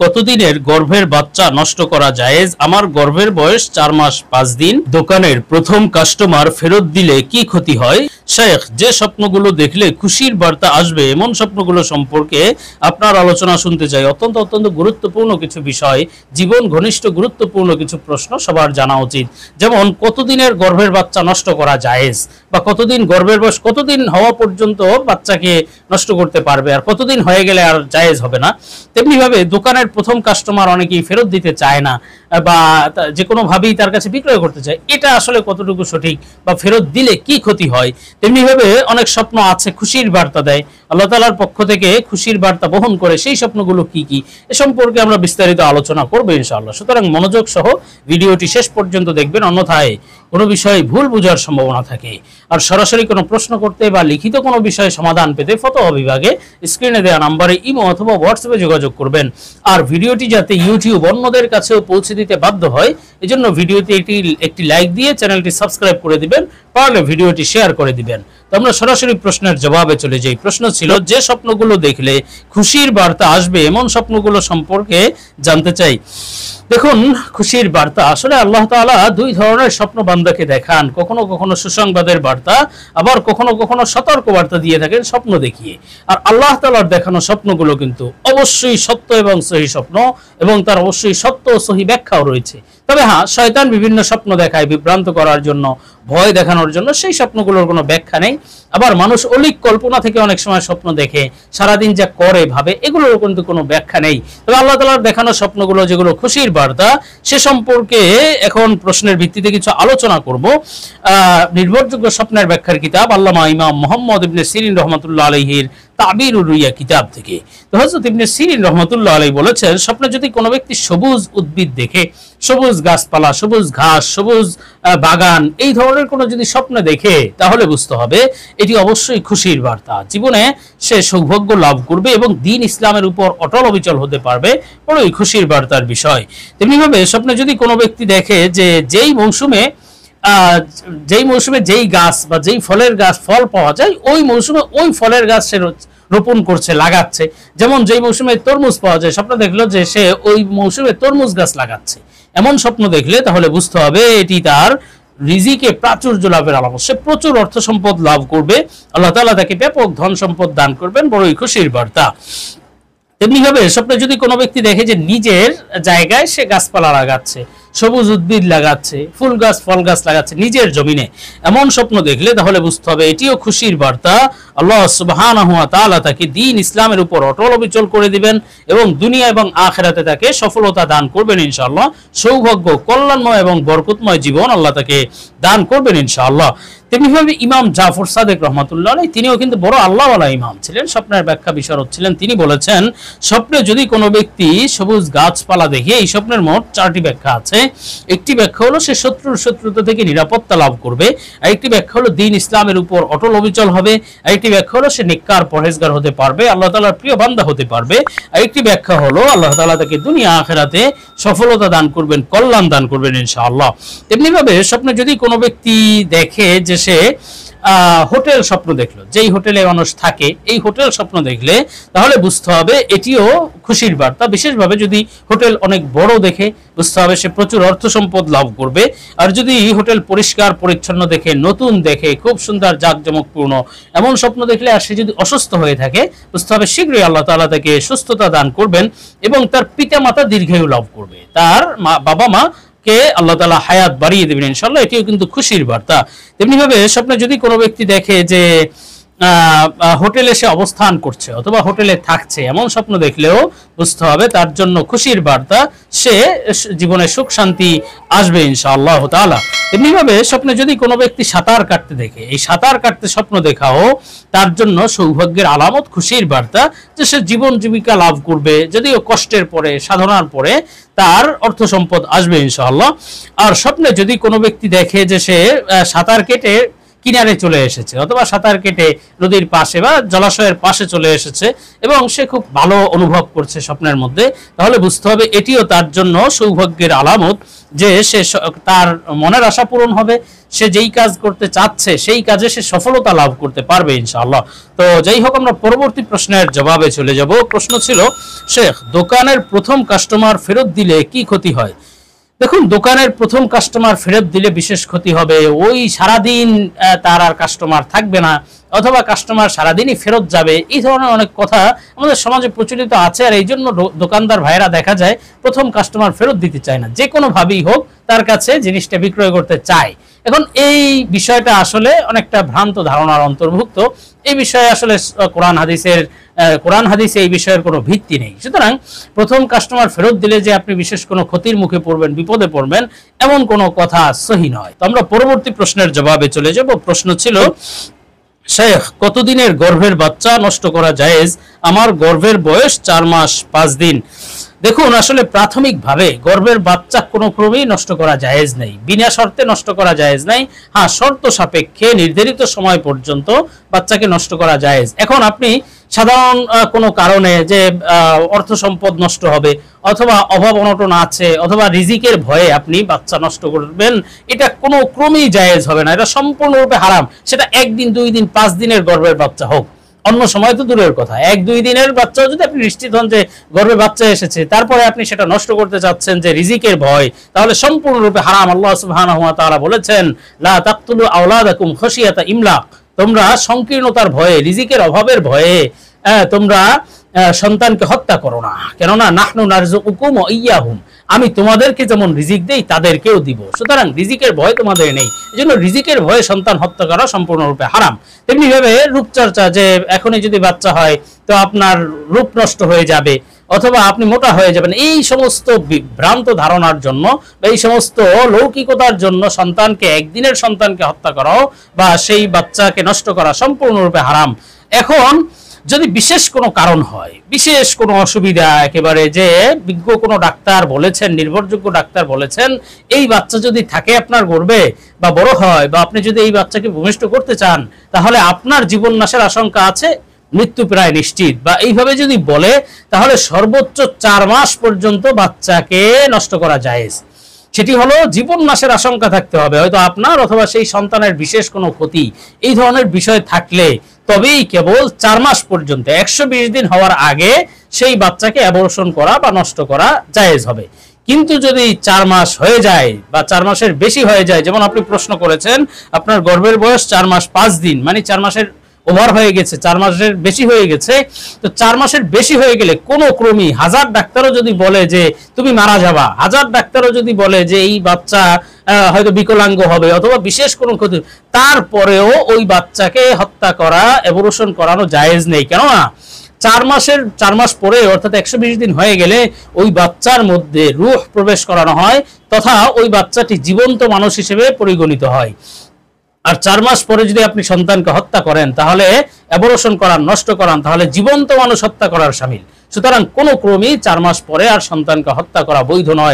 কতদিনের গর্ভের বাচ্চা নষ্ট করা জায়েজ? আমার গর্ভের বয়স 4 মাস 5 দিন। দোকানের প্রথম কাস্টমার ফেরত দিলে কি ক্ষতি হয়? শেখ, যে স্বপ্নগুলো দেখলে খুশির বার্তা আসবে এমন স্বপ্নগুলো সম্পর্কে আপনার আলোচনা শুনতে চাই। অত্যন্ত অত্যন্ত গুরুত্বপূর্ণ কিছু বিষয়, জীবন ঘনিষ্ঠ গুরুত্বপূর্ণ কিছু প্রশ্ন সবার জানা উচিত। যেমন কতদিনের গর্ভের বাচ্চা নষ্ট করা জায়েজ, বা কতদিন গর্ভের বয়স কতদিন হওয়া পর্যন্ত বাচ্চাকে নষ্ট করতে পারবে, আর কতদিন হয়ে গেলে আর জায়েজ হবে না। তেমনি ভাবে দোকানের প্রথম কাস্টমার অনেকেই ফেরত দিতে চায় না, বা যে কোনো ভাবেই তার কাছে বিক্রয় করতে চায়। এটা আসলে কতটুকু সঠিক, বা ফেরত দিলে কি ক্ষতি হয়? তেমনি ভাবে অনেক স্বপ্ন আছে খুশির বার্তা দেয়, আল্লাহ তাআলার পক্ষ থেকে খুশির বার্তা বহন করে। সেই স্বপ্নগুলো কি কি এ সম্পর্কে আমরা বিস্তারিত আলোচনা করব ইনশাআল্লাহ। সুতরাং মনোযোগ সহ ভিডিওটি শেষ পর্যন্ত দেখবেন, অন্যথায় কোনো বিষয়ে ভুল বোঝার সম্ভাবনা থাকে। আর সরাসরি কোনো প্রশ্ন করতে বা লিখিত কোনো বিষয়ে সমাধান পেতে ফতোয়া বিভাগে স্ক্রিনে দেওয়া নম্বরে ইমো অথবা হোয়াটসঅ্যাপে যোগাযোগ করবেন। আর ভিডিওটি যাতে ইউটিউব অন্যদের কাছেও পৌঁছে দিতে বাধ্য হয়, এজন্য ভিডিওতে একটি লাইক দিয়ে চ্যানেলটি সাবস্ক্রাইব করে দিবেন, পারলে ভিডিওটি শেয়ার করে দিবেন। তো আমরা সরাসরি প্রশ্নের জবাবে চলে যাই। প্রশ্ন ছিল, যে স্বপ্নগুলো দেখলে খুশির বার্তা আসবে এমন স্বপ্নগুলো সম্পর্কে জানতে চাই। দেখুন, খুশির বার্তা আসলে আল্লাহ তাআলা দুই ধরনের স্বপ্ন বান্দাকে দেখান। কখনো কখনো সুসংবাদের বার্তা, আবার কখনো কখনো সতর্ক বার্তা দিয়ে থাকেন স্বপ্ন দেখিয়ে। আর আল্লাহ তাআলার দেখানো স্বপ্নগুলো কিন্তু অবশ্যই সত্য এবং সহি স্বপ্ন, এবং তার অবশ্যই সত্য ও সহি ব্যাখ্যাও রয়েছে। তবে হ্যাঁ, শয়তান বিভিন্ন স্বপ্ন দেখায় বিভ্রান্ত করার জন্য, ভয় দেখানোর জন্য। সেই স্বপ্নগুলোর কোনো ব্যাখ্যা নেই। আবার মানুষ অলিক কল্পনা থেকে অনেক সময় স্বপ্ন দেখে, সারাদিন যা করে ভাবে, এগুলোর কিন্তু কোনো ব্যাখ্যা নেই। তবে আল্লাহ তাআলার দেখানো স্বপ্নগুলো যেগুলো খুশির বার্তা, সে সম্পর্কে এখন প্রশ্নের ভিত্তিতে কিছু আলোচনা করব। নির্ভরযোগ্য স্বপ্নের ব্যাখ্যার কিতাব আল্লামা ইমাম মুহাম্মদ ইবনে সিরিন রহমাতুল্লাহ আলাইহির তাবিরুর রুইয়া কিতাব থেকে। তো হযরত ইবনে সিরিন রহমাতুল্লাহ আলাইহি বলেছেন, স্বপ্নে যদি কোনো ব্যক্তি সবুজ উদ্ভিদ দেখে, সবুজ গাছপালা, সবুজ ঘাস, সবুজ বাগান, এই ধরনের কোনো যদি স্বপ্ন দেখে, তাহলে বুঝতে হবে এটি অবশ্যই খুশির বার্তা। জীবনে সে সৌভাগ্য লাভ করবে এবং দ্বীন ইসলামের উপর অটল অবিচল হতে পারবে, বড়ই খুশির বার্তার বিষয়। তেমনিভাবে স্বপ্নে যদি কোনো ব্যক্তি দেখে যে যেই মৌসুমে যেই গাছ বা যেই ফলের গাছ ফল পাওয়া যায়, ওই মৌসুমে ওই ফলের গাছ সে রোপণ করছে, লাগাচ্ছে। যেমন যেই মৌসুমে তরমুজ পাওয়া যায়, স্বপ্ন দেখলো যে সে ওই মৌসুমে তরমুজ গাছ লাগাচ্ছে। এমন স্বপ্ন দেখলে তাহলে বুঝতে হবে এটি তার রিজিকে প্রাচুর্য লাভের আলামত। সে প্রচুর অর্থ সম্পদ লাভ করবে, আল্লাহ তাআলা তাকে ব্যাপক ধন সম্পদ দান করবেন, বড়ই খুশির বার্তা। তেমনিভাবে স্বপ্নে যদি কোনো ব্যক্তি দেখে যে নিজের জায়গায় সে গাছপালা লাগাচ্ছে, সবুজ উদ্ভিদ লাগাচ্ছে, ফুল গাছ ফল গাছ লাগাচ্ছে নিজের জমিনে, এমন স্বপ্ন দেখলে তাহলে বুঝতে হবে এটিও খুশির বার্তা। আল্লাহ সুবহানাহু ওয়া তাআলা তাকে দ্বীন ইসলামের উপর অটল অবিচল করে দিবেন এবং দুনিয়া এবং আখিরাতে তাকে সফলতা দান করবেন ইনশাআল্লাহ। সৌভাগ্য, কল্যাণময় এবং বরকতময় জীবন আল্লাহ তাকে দান করবেন ইনশাআল্লাহ। তেমনিভাবে ইমাম জাফর সাদেক রহমাতুল্লাহ আলাইহি, তিনিও কিন্তু বড় আল্লাহওয়ালা ইমাম ছিলেন, স্বপ্নের ব্যাখ্যা বিশারদ ছিলেন। তিনি বলেছেন, স্বপ্নে যদি কোনো ব্যক্তি সবুজ গাছপালা দেখে, এই স্বপ্নের মোট 4টি ব্যাখ্যা আছে। একটি ব্যাখ্যা হলো সে শত্রুতা থেকে নিরাপত্তা লাভ করবে, আরেকটি ব্যাখ্যা হলো দ্বীন ইসলামের উপর অটল অবিচল হবে, আরেকটি ব্যাখ্যা হলো সে নেককার পরহেজগার হতে পারবে, আল্লাহ তাআলার প্রিয় বান্দা হতে পারবে, আরেকটি ব্যাখ্যা হলো আল্লাহ তাআলা তাকে দুনিয়া আখিরাতে সফলতা দান করবেন, কল্যাণ দান করবেন ইনশাআল্লাহ। তেমনিভাবে স্বপ্নে যদি কোনো ব্যক্তি দেখে যে সে হোটেল স্বপ্ন দেখলো, যেই হোটেলে মানুষ থাকে, এই হোটেল স্বপ্ন দেখলে তাহলে বুঝতে হবে এটিও খুশির বার্তা। বিশেষভাবে যদি হোটেল অনেক বড় দেখে, বুঝতে হবে সে প্রচুর অর্থ সম্পদ লাভ করবে। আর যদি হোটেল পরিষ্কার পরিচ্ছন্ন দেখে, নতুন দেখে, খুব সুন্দর জাঁকজমকপূর্ণ, এমন স্বপ্ন দেখলে, আর সে যদি অসুস্থ হয়ে থাকে, বুঝতে হবে শীঘ্রই আল্লাহ তাআলা তাকে সুস্থতা দান করবেন এবং তার পিতামাতা দীর্ঘায়ু লাভ করবে, তার বাবা মা কে আল্লাহ তাআলা হায়াত বাড়িয়ে দেবেন ইনশাআল্লাহ। এটিও কিন্তু খুশির বার্তা। তেমনিভাবে স্বপ্নে যদি কোনো ব্যক্তি দেখে যে হোটেলে সে অবস্থান করছে অথবা হোটেলে থাকছে, এমন স্বপ্ন দেখলেও বুঝতে হবে তার জন্য খুশির বার্তা, সে জীবনে সুখ শান্তি আসবে ইনশাআল্লাহ তাআলা। তেমনিভাবে স্বপ্নে যদি কোনো ব্যক্তি সাঁতার কাটতে দেখে, এই সাঁতার কাটতে স্বপ্ন দেখাও তার জন্য সৌভাগ্যের আলামত, খুশির বার্তা, যে সে জীবন জীবিকা লাভ করবে, যদিও কষ্টের পরে, সাধনার পরে তার অর্থ সম্পদ আসবে ইনশাআল্লাহ। আর স্বপ্নে যদি কোনো ব্যক্তি দেখে যে সে সাঁতার কিনারে চলে এসেছে অথবা সাঁতার কেটে নদীর পাশে বা জলাশয়ের পাশে চলে এসেছে এবং সে খুব ভালো অনুভব করছে স্বপ্নের মধ্যে, তাহলে বুঝতে হবে এটিও তার জন্য সৌভাগ্যের আলামত যে সে তার মনের আশা পূরণ হবে, সে যেই কাজ করতে চাচ্ছে সেই কাজে সে সফলতা লাভ করতে পারবে ইনশাআল্লাহ। তো যাই হোক, আমরা পরবর্তী প্রশ্নের জবাবে চলে যাব। প্রশ্ন ছিল, শেখ, দোকানের প্রথম কাস্টমার ফেরত দিলে কি ক্ষতি হয়? দেখুন, দোকানের প্রথম কাস্টমার ফেরত দিলে বিশেষ ক্ষতি হবে। ওই সারাদিন তার আর কাস্টমার থাকবে না, অথবা কাস্টমার সারাদিনই ফেরত যাবে, এই ধরনের অনেক কথা আমাদের সমাজে প্রচলিত আছে। আর এই জন্য দোকানদার ভাইরা দেখা যায় প্রথম কাস্টমার ফেরত দিতে চায় না, যে কোনোভাবেই হোক তার কাছে জিনিসটা বিক্রয় করতে চায়। এখন এই বিষয়টা আসলে অনেকটা ভ্রান্ত ধারণার অন্তর্ভুক্ত। এই বিষয়ে আসলে কোরআন হাদিসে এই বিষয়ের কোনো ভিত্তি নেই। সুতরাং প্রথম কাস্টমার ফেরত দিলে যে আপনি বিশেষ কোনো ক্ষতির মুখে পড়বেন, বিপদে পড়বেন, এমন কোনো কথা সহি নয়। তো আমরা পরবর্তী প্রশ্নের জবাবে চলে যাব। প্রশ্ন ছিল, শেখ, কতদিনের গর্ভের বাচ্চা নষ্ট করা জায়েজ? আমার গর্ভের বয়স 4 মাস 5 দিন। দেখুন, আসলে প্রাথমিকভাবে গর্ভের বাচ্চা কোনো ক্রমেই নষ্ট করা জায়েজ নেই, বিনা শর্তে নষ্ট করা জায়েজ নাই। হ্যাঁ, শর্ত সাপেক্ষে নির্ধারিত সময় পর্যন্ত বাচ্চাকে নষ্ট করা জায়েজ। এখন আপনি সাধারণ কোনো কারণে যে অর্থ সম্পদ নষ্ট হবে, অথবা অভাব অনটন আছে, অথবা রিজিকের ভয়ে আপনি বাচ্চা নষ্ট করবেন, এটা কোনো ক্রমেই জায়েজ হবে না, এটা সম্পূর্ণরূপে হারাম। সেটা 1 দিন, 2 দিন, 5 দিনের গর্ভের বাচ্চা হোক, অন্য সময় তো দূরের কথা, 1-2 দিনের বাচ্চাও যদি আপনি নিশ্চিত হন যে গর্ভে বাচ্চা এসেছে, তারপরে আপনি সেটা নষ্ট করতে চাচ্ছেন যে রিজিকের ভয়, তাহলে সম্পূর্ণরূপে হারাম। আল্লাহ সুবহানাহু ওয়া তাআলা বলেছেন, লা তাকতুলু আওলাদাকুম খাশিয়াতা ইমলাক, তোমরা সংকীর্ণতার ভয়ে, রিজিকের অভাবের ভয়ে তোমরা সন্তানকে হত্যা করো না, কেননা নাহনু নারযুকুকুম ওয়া ইয়্যাহুম, আমি তোমাদেরকে যেমন রিজিক দেই তাদেরকেও দিব। সুতরাং রিজিকের ভয় তোমাদের নেই, এজন্য রিজিকের ভয়ে সন্তান হত্যা করা সম্পূর্ণরূপে হারাম। তেমনি ভাবে রূপচর্চা, যে এখনই যদি বাচ্চা হয় তো আপনার রূপ নষ্ট হয়ে যাবে, অথবা আপনি মোটা হয়ে যাবেন, এই সমস্ত ভ্রান্ত ধারণার জন্য বা এই সমস্ত লৌকিকতার জন্য সন্তানকে, একদিনের সন্তানকে হত্যা করাও বা সেই বাচ্চাকে নষ্ট করা সম্পূর্ণরূপে হারাম। এখন যদি বিশেষ কোনো কারণ হয়, বিশেষ কোনো অসুবিধা, একেবারে যে বিজ্ঞ কোনো ডাক্তার বলেছেন, নির্ভরযোগ্য ডাক্তার বলেছেন, এই বাচ্চা যদি থাকে আপনার গর্ভে বা বড় হয়, বা আপনি যদি এই বাচ্চাকে ভূমিষ্ঠ করতে চান, তাহলে আপনার জীবন নাশের আশঙ্কা আছে, মৃত্যু প্রায় নিশ্চিত, বা এইভাবে যদি বলে, তাহলে সর্বোচ্চ 4 মাস পর্যন্ত বাচ্চাকে নষ্ট করা জায়েজ। সেটি হলো জীবন নাশের আশঙ্কা থাকতে হবে, হয়তো আপনার অথবা সেই সন্তানের বিশেষ কোনো ক্ষতি, এই ধরনের বিষয় থাকলে তবেই কেবল 4 মাস পর্যন্ত, 120 দিন হওয়ার আগে সেই বাচ্চাকে অ্যাবর্শন করা বা নষ্ট করা জায়েজ হবে। কিন্তু যদি 4 মাস হয়ে যায় বা 4 মাসের বেশি হয়ে যায়, যেমন আপনি প্রশ্ন করেছেন, আপনার গর্ভের বয়স 4 মাস 5 দিন, মানে 4 মাসের ওভার হয়ে গেছে, 4 মাসের বেশি হয়ে গেছে, তো 4 মাসের বেশি হয়ে গেলে কোনো ক্রমেই 1000 ডাক্তারও যদি বলে যে তুমি মারা যাবা, 1000 ডাক্তারও যদি বলে যে এই বাচ্চা হয়তো বিকলাঙ্গ হবে অথবা বিশেষ কোনো ক্ষতি, তারপরেও ওই বাচ্চাকে হত্যা করা, অ্যাবর্শন করানো জায়েজ নেই। কেননা 4 মাস পরে, অর্থাৎ 120 দিন হয়ে গেলে ওই বাচ্চার মধ্যে রূহ প্রবেশ করানো হয়, তথা ওই বাচ্চাটি জীবন্ত মানুষ হিসেবে পরিগণিত হয়। আর 4 মাস পরে যদি আপনি সন্তানকে হত্যা করেন, তাহলে অ্যাবর্শন করান, নষ্ট করান, তাহলে জীবন্ত মানুষ হত্যা করার শামিল। সুতরাং কোনো ক্রমেই 4 মাস পরে আর সন্তানকে হত্যা করা বৈধ নয়।